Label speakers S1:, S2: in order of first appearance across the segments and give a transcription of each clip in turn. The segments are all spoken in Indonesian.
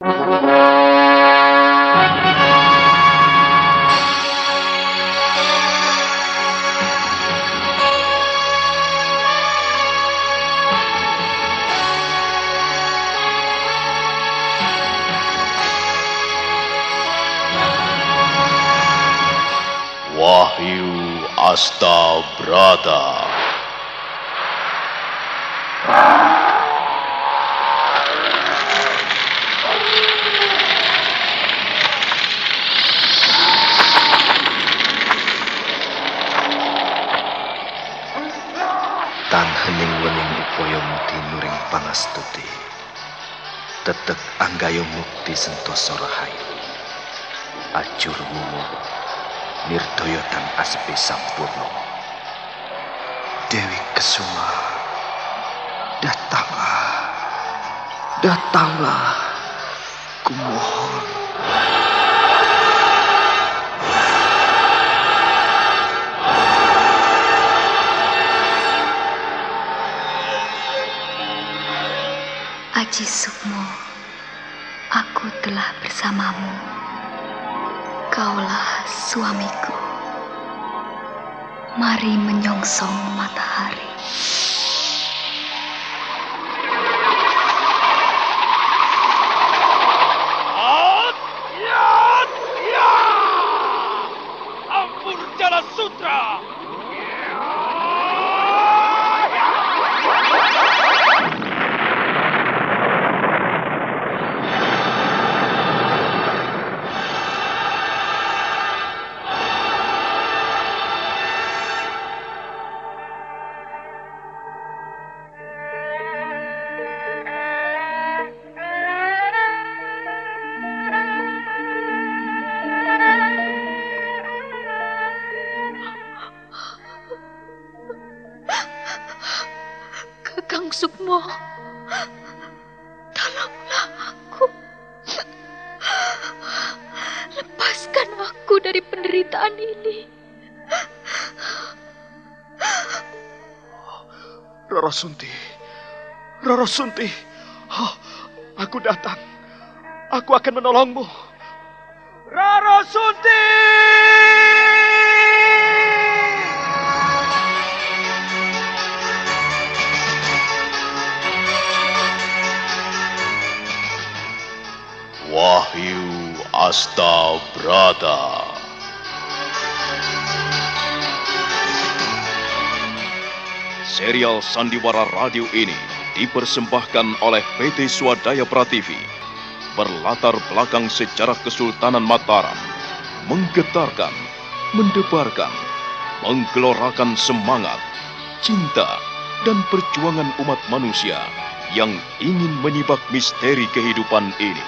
S1: Wahyu Astabrata.
S2: Tan hening wening upaya mukti nuring pangastuti. Tetek anggayo mukti sentosa rahayu. Ajur wuwu nirdaya tan asepe sampurna. Dewi Kesuma, datanglah, kumohon.
S3: Aji Sukmo, aku telah bersamamu. Kaulah suamiku. Mari menyongsong matahari.
S4: Ampun Jala Sutra.
S3: Kakang Sukmo, tolonglah aku. Lepaskan aku dari penderitaan ini.
S5: Rara Sunti, aku datang. Aku akan menolongmu. Rara Sunti!
S1: Wahyu Astabrata. Serial Sandiwara Radio ini dipersembahkan oleh PT Swadaya Prativi. Berlatar belakang sejarah Kesultanan Mataram, menggetarkan, mendebarkan, menggelorakan semangat, cinta, dan perjuangan umat manusia yang ingin menyibak misteri kehidupan ini.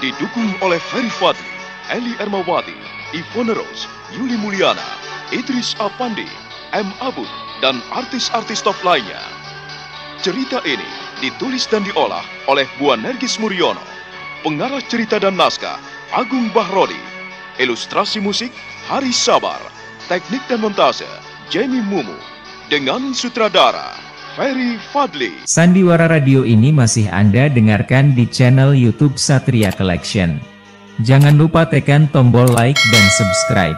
S1: Didukung oleh Ferry Fadli, Eli Ermawati, Ivone Rose, Yuli Mulyana, Idris Apandi, M. Abud, dan artis-artis top lainnya. Cerita ini ditulis dan diolah oleh Bu Nergis Muryono. Pengarah cerita dan naskah Agung Bahrodi. Ilustrasi musik Haris Sabar. Teknik dan montase Jamie Mumu. Dengan sutradara Ferry Fadli.
S6: Sandiwara Radio ini masih Anda dengarkan di channel YouTube Satria Collection. Jangan lupa tekan tombol like dan subscribe.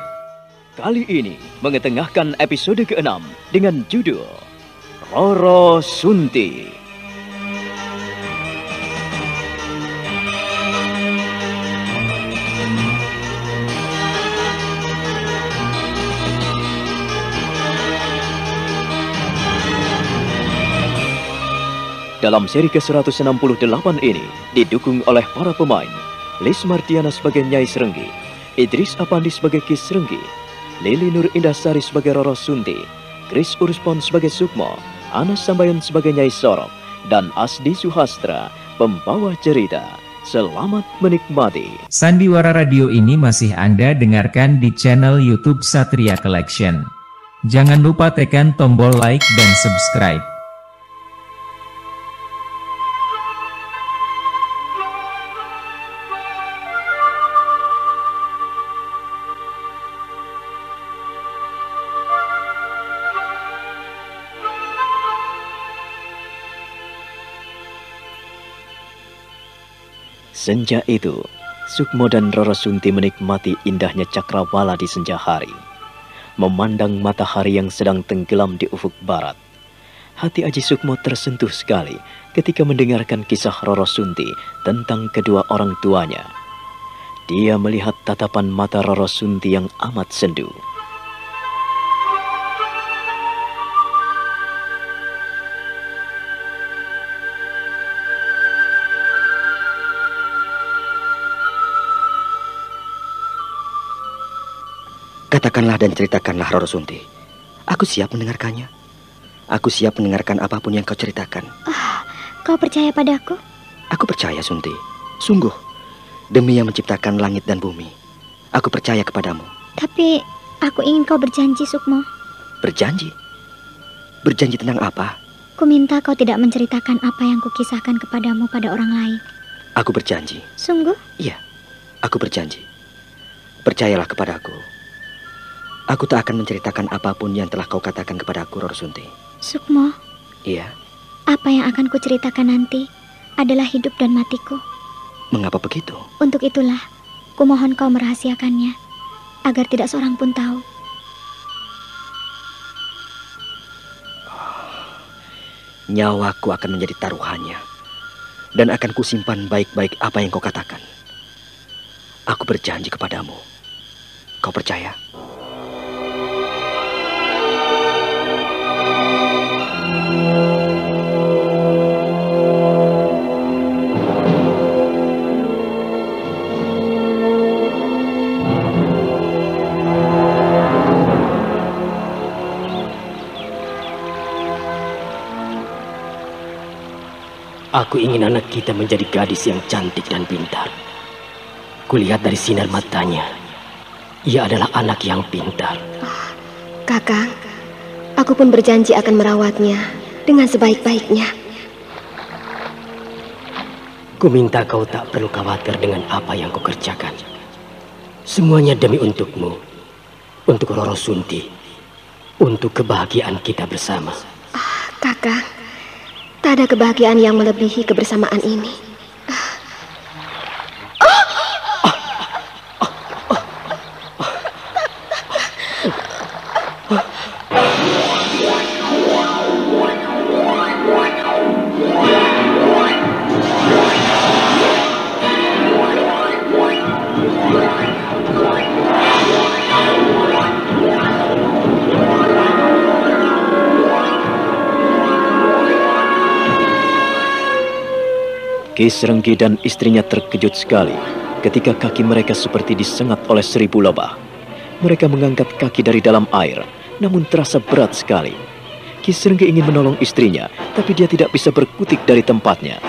S7: Kali ini mengetengahkan episode ke-6 dengan judul Rara Sunti. Dalam seri ke-168 ini didukung oleh para pemain Lis Mardiana sebagai Nyai Serenggi, Idris Apandi sebagai Ki Serenggi, Lili Nur Indasari sebagai Rara Sunti, Chris Urspon sebagai Sukmo, Anas Sambayan sebagai Nyai Sorop, dan Asdi Suhastra, pembawa cerita. Selamat menikmati.
S6: Sandiwara Radio ini masih Anda dengarkan di channel YouTube Satria Collection. Jangan lupa tekan tombol like dan subscribe.
S7: Senja itu, Sukmo dan Roro Sunti menikmati indahnya cakrawala di senja hari. Memandang matahari yang sedang tenggelam di ufuk barat. Hati Aji Sukmo tersentuh sekali ketika mendengarkan kisah Roro Sunti tentang kedua orang tuanya. Dia melihat tatapan mata Roro Sunti yang amat sendu.
S8: Katakanlah dan ceritakanlah, Roro Sunti. Aku siap mendengarkannya. Aku siap mendengarkan apapun yang kau ceritakan.
S9: Kau percaya padaku?
S8: Aku percaya, Sunti. Sungguh. Demi yang menciptakan langit dan bumi. Aku percaya kepadamu.
S9: Tapi aku ingin kau berjanji, Sukmo.
S8: Berjanji? Berjanji tentang apa?
S9: Ku minta kau tidak menceritakan apa yang kukisahkan kepadamu pada orang lain.
S8: Aku berjanji.
S9: Sungguh?
S8: Iya, aku berjanji. Percayalah kepadaku. Aku tak akan menceritakan apapun yang telah kau katakan kepadaku, Roro Sunti.
S9: Sukmo.
S8: Iya.
S9: Apa yang akan kuceritakan nanti adalah hidup dan matiku.
S8: Mengapa begitu?
S9: Untuk itulah, kumohon kau merahasiakannya, agar tidak seorang pun tahu.
S8: Nyawaku akan menjadi taruhannya, dan akan kusimpan baik-baik apa yang kau katakan. Aku berjanji kepadamu. Kau percaya?
S10: Aku ingin anak kita menjadi gadis yang cantik dan pintar. Kulihat dari sinar matanya, ia adalah anak yang pintar.
S11: Kakang, aku pun berjanji akan merawatnya dengan sebaik-baiknya.
S10: Ku minta kau tak perlu khawatir dengan apa yang kau kerjakan. Semuanya demi untukmu, untuk Roro Sunti, untuk kebahagiaan kita bersama.
S11: Kakang, tak ada kebahagiaan yang melebihi kebersamaan ini.
S7: Ki Srenggi dan istrinya terkejut sekali ketika kaki mereka seperti disengat oleh 1000 lebah. Mereka mengangkat kaki dari dalam air, namun terasa berat sekali. Ki Srenggi ingin menolong istrinya, tapi dia tidak bisa berkutik dari tempatnya.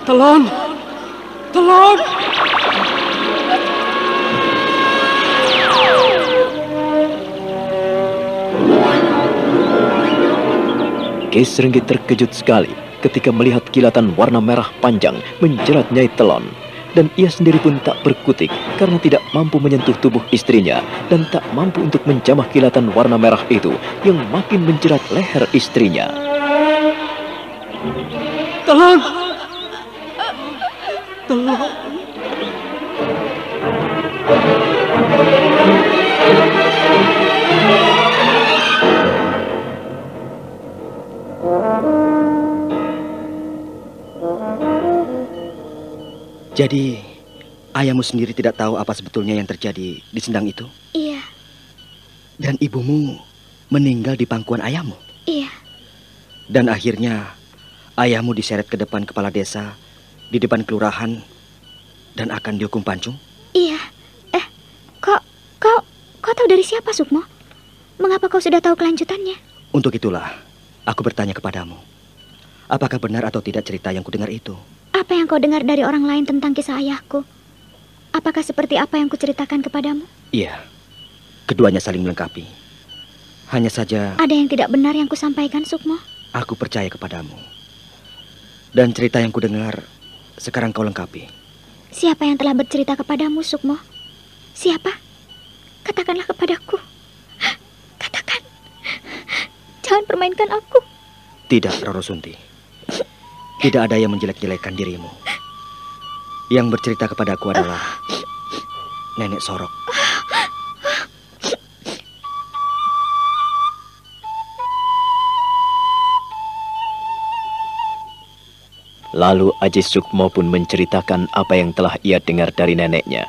S10: Tolong! Tolong!
S7: Ki Srenggi terkejut sekali ketika melihat kilatan warna merah panjang menjerat Nyai Telon. Dan ia sendiri pun tak berkutik karena tidak mampu menyentuh tubuh istrinya dan tak mampu untuk menjamah kilatan warna merah itu yang makin menjerat leher istrinya.
S10: Tolong! Tolong!
S8: Jadi, ayahmu sendiri tidak tahu apa sebetulnya yang terjadi di sendang itu?
S9: Iya.
S8: Dan ibumu meninggal di pangkuan ayahmu?
S9: Iya.
S8: Dan akhirnya, ayahmu diseret ke depan kepala desa, di depan kelurahan, dan akan dihukum pancung?
S9: Iya. Kau tahu dari siapa, Sukmo? Mengapa kau sudah tahu kelanjutannya?
S8: Untuk itulah, aku bertanya kepadamu. Apakah benar atau tidak cerita yang kudengar itu?
S9: Apa yang kau dengar dari orang lain tentang kisah ayahku? Apakah seperti apa yang kuceritakan kepadamu?
S8: Iya, keduanya saling melengkapi. Hanya saja...
S9: Ada yang tidak benar yang kusampaikan, Sukmo?
S8: Aku percaya kepadamu. Dan cerita yang kudengar, sekarang kau lengkapi.
S9: Siapa yang telah bercerita kepadamu, Sukmo? Siapa? Katakanlah kepadaku. Katakan. Jangan permainkan aku.
S8: Tidak, Roro Sunti. Tidak ada yang menjelek-jelekkan dirimu. Yang bercerita kepadaku adalah Nenek Sorok.
S7: Lalu Aji Sukmo pun menceritakan apa yang telah ia dengar dari neneknya,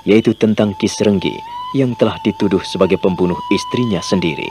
S7: yaitu tentang Ki Srenggi yang telah dituduh sebagai pembunuh istrinya sendiri.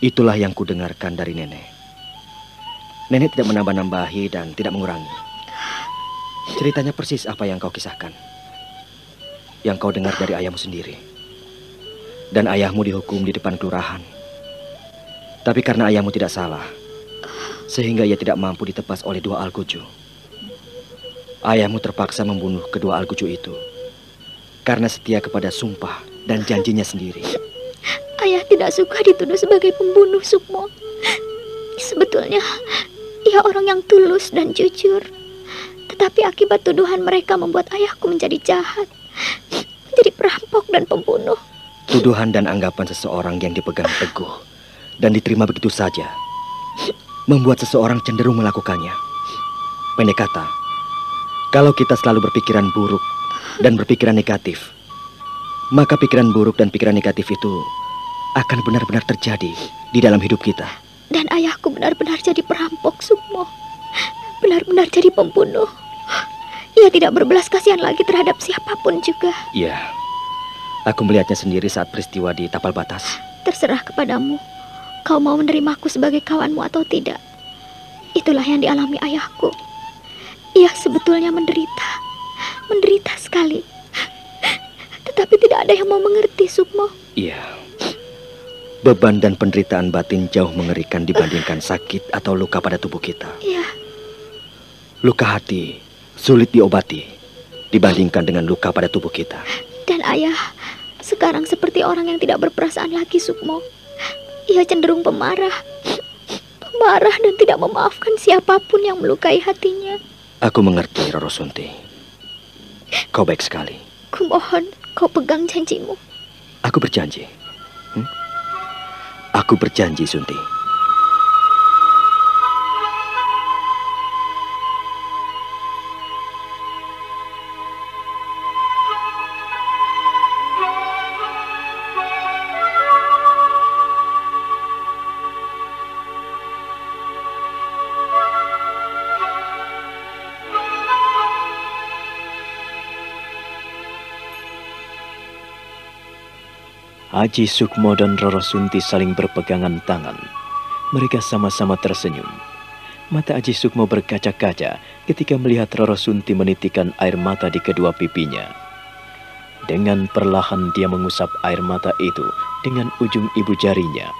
S8: Itulah yang kudengarkan dari nenek. Nenek tidak menambah-nambahi dan tidak mengurangi. Ceritanya persis apa yang kau kisahkan. Yang kau dengar dari ayahmu sendiri. Dan ayahmu dihukum di depan kelurahan. Tapi karena ayahmu tidak salah, sehingga ia tidak mampu ditebas oleh dua Algojo. Ayahmu terpaksa membunuh kedua Algojo itu karena setia kepada sumpah dan janjinya sendiri.
S9: Ayah tidak suka dituduh sebagai pembunuh, Sukmo. Sebetulnya, ia orang yang tulus dan jujur. Tetapi akibat tuduhan mereka membuat ayahku menjadi jahat, menjadi perampok dan pembunuh.
S8: Tuduhan dan anggapan seseorang yang dipegang teguh dan diterima begitu saja membuat seseorang cenderung melakukannya. Pendek kata, kalau kita selalu berpikiran buruk dan berpikiran negatif, maka pikiran buruk dan pikiran negatif itu akan benar-benar terjadi di dalam hidup kita.
S9: Dan ayahku benar-benar jadi perampok, Sukmo. Benar-benar jadi pembunuh. Ia tidak berbelas kasihan lagi terhadap siapapun juga.
S8: Iya, aku melihatnya sendiri saat peristiwa di tapal batas.
S9: Terserah kepadamu. Kau mau menerimaku sebagai kawanmu atau tidak. Itulah yang dialami ayahku. Ia sebetulnya menderita. Menderita sekali. Tetapi tidak ada yang mau mengerti, Sukmo.
S8: Iya. Beban dan penderitaan batin jauh mengerikan dibandingkan sakit atau luka pada tubuh kita.
S9: Iya.
S8: Luka hati sulit diobati dibandingkan dengan luka pada tubuh kita.
S9: Dan ayah sekarang seperti orang yang tidak berperasaan lagi, Sukmo. Ia cenderung pemarah. Pemarah dan tidak memaafkan siapapun yang melukai hatinya.
S8: Aku mengerti, Roro Sunti. Kau baik sekali.
S9: Kumohon kau pegang janjimu.
S8: Aku berjanji. Aku berjanji, Sunti.
S7: Aji Sukmo dan Roro Sunti saling berpegangan tangan. Mereka sama-sama tersenyum. Mata Aji Sukmo berkaca-kaca ketika melihat Roro Sunti menitikan air mata di kedua pipinya. Dengan perlahan dia mengusap air mata itu dengan ujung ibu jarinya.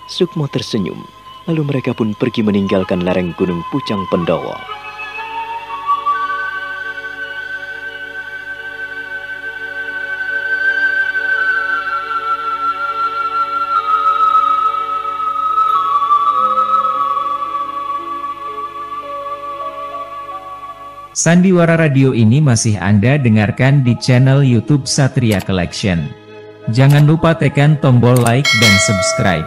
S7: Sukmo tersenyum, lalu mereka pun pergi meninggalkan lereng Gunung Pucang Pendowo.
S6: Sandiwara radio ini masih Anda dengarkan di channel YouTube Satria Collection. Jangan lupa tekan tombol like dan subscribe.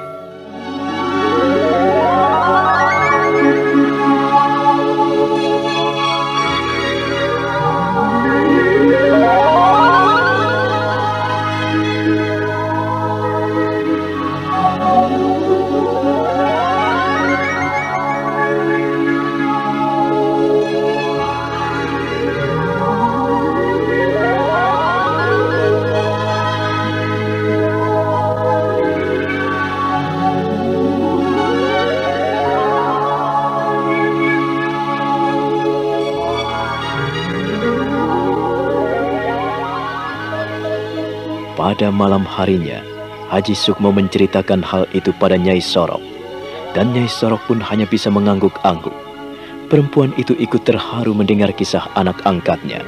S7: Pada malam harinya, Haji Sukmo menceritakan hal itu pada Nyai Sorok. Dan Nyai Sorok pun hanya bisa mengangguk-angguk. Perempuan itu ikut terharu mendengar kisah anak angkatnya.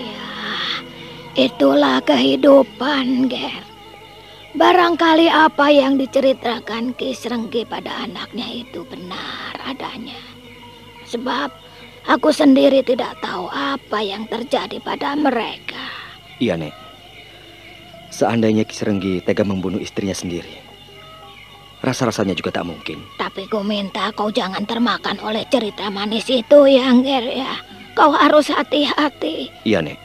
S9: Ya, itulah kehidupan, Ger. Barangkali apa yang diceritakan Ki Srenggi pada anaknya itu benar adanya. Sebab aku sendiri tidak tahu apa yang terjadi pada mereka.
S8: Iya, Nek. Seandainya Ki Srenggi tega membunuh istrinya sendiri, rasa-rasanya juga tak mungkin.
S9: Tapi ku minta kau jangan termakan oleh cerita manis itu ya, Ger ya. Kau harus hati-hati.
S8: Iya, Nek.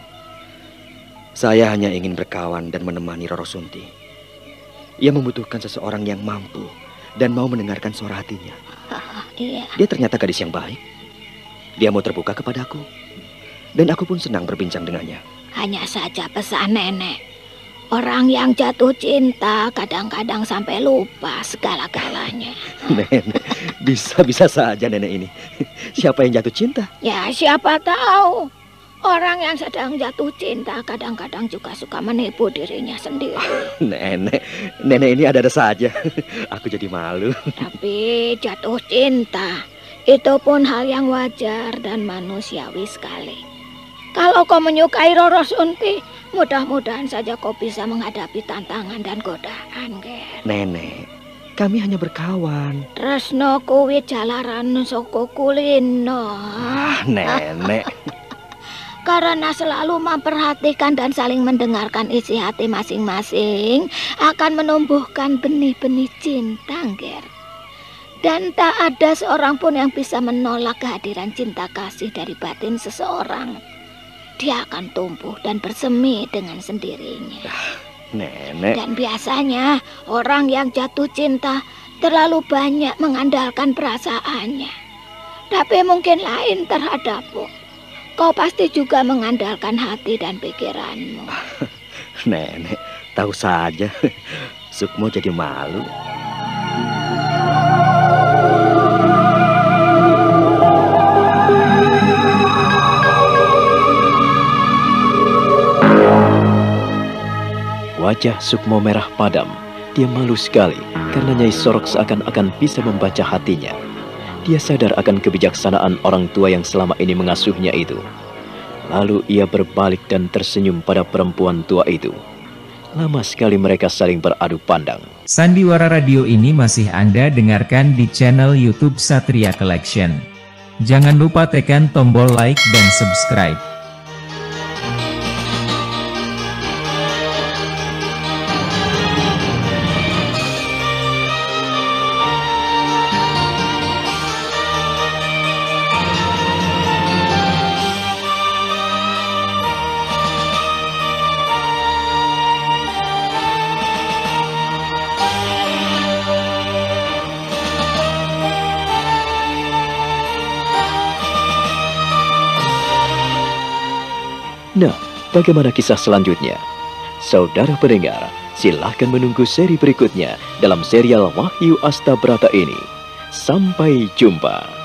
S8: Saya hanya ingin berkawan dan menemani Roro Sunti. Ia membutuhkan seseorang yang mampu dan mau mendengarkan suara hatinya.
S9: Iya.
S8: Dia ternyata gadis yang baik. Dia mau terbuka kepadaku. Dan aku pun senang berbincang dengannya.
S9: Hanya saja pesan nenek. Orang yang jatuh cinta kadang-kadang sampai lupa segala-galanya.
S8: Nenek, bisa-bisa saja nenek ini. Siapa yang jatuh cinta?
S9: Ya, siapa tahu. Orang yang sedang jatuh cinta kadang-kadang juga suka menipu dirinya sendiri.
S8: Nenek ini ada-ada saja. Aku jadi malu.
S9: Tapi jatuh cinta itu pun hal yang wajar dan manusiawi sekali. Kalau kau menyukai Roro Sunti, mudah-mudahan saja kau bisa menghadapi tantangan dan godaan, Ger.
S8: Nenek, kami hanya berkawan.
S9: Tresno kuwi jalaran saka kulino.
S8: Nenek.
S9: Karena selalu memperhatikan dan saling mendengarkan isi hati masing-masing akan menumbuhkan benih-benih cinta, Ger. Dan tak ada seorang pun yang bisa menolak kehadiran cinta kasih dari batin seseorang. Dia akan tumbuh dan bersemi dengan sendirinya.
S8: Nenek.
S9: Dan biasanya orang yang jatuh cinta terlalu banyak mengandalkan perasaannya. Tapi mungkin lain terhadapmu. Kau pasti juga mengandalkan hati dan pikiranmu.
S8: Nenek, tahu saja. Sukmo jadi malu.
S7: Wajah Sukmo merah padam. Dia malu sekali karena Nyai Sorok seakan-akan bisa membaca hatinya. Dia sadar akan kebijaksanaan orang tua yang selama ini mengasuhnya itu. Lalu ia berbalik dan tersenyum pada perempuan tua itu. Lama sekali mereka saling beradu pandang.
S6: Sandiwara radio ini masih Anda dengarkan di channel YouTube Satria Collection. Jangan lupa tekan tombol like dan subscribe.
S7: Nah, bagaimana kisah selanjutnya? Saudara pendengar, silahkan menunggu seri berikutnya dalam serial Wahyu Astabrata ini. Sampai jumpa.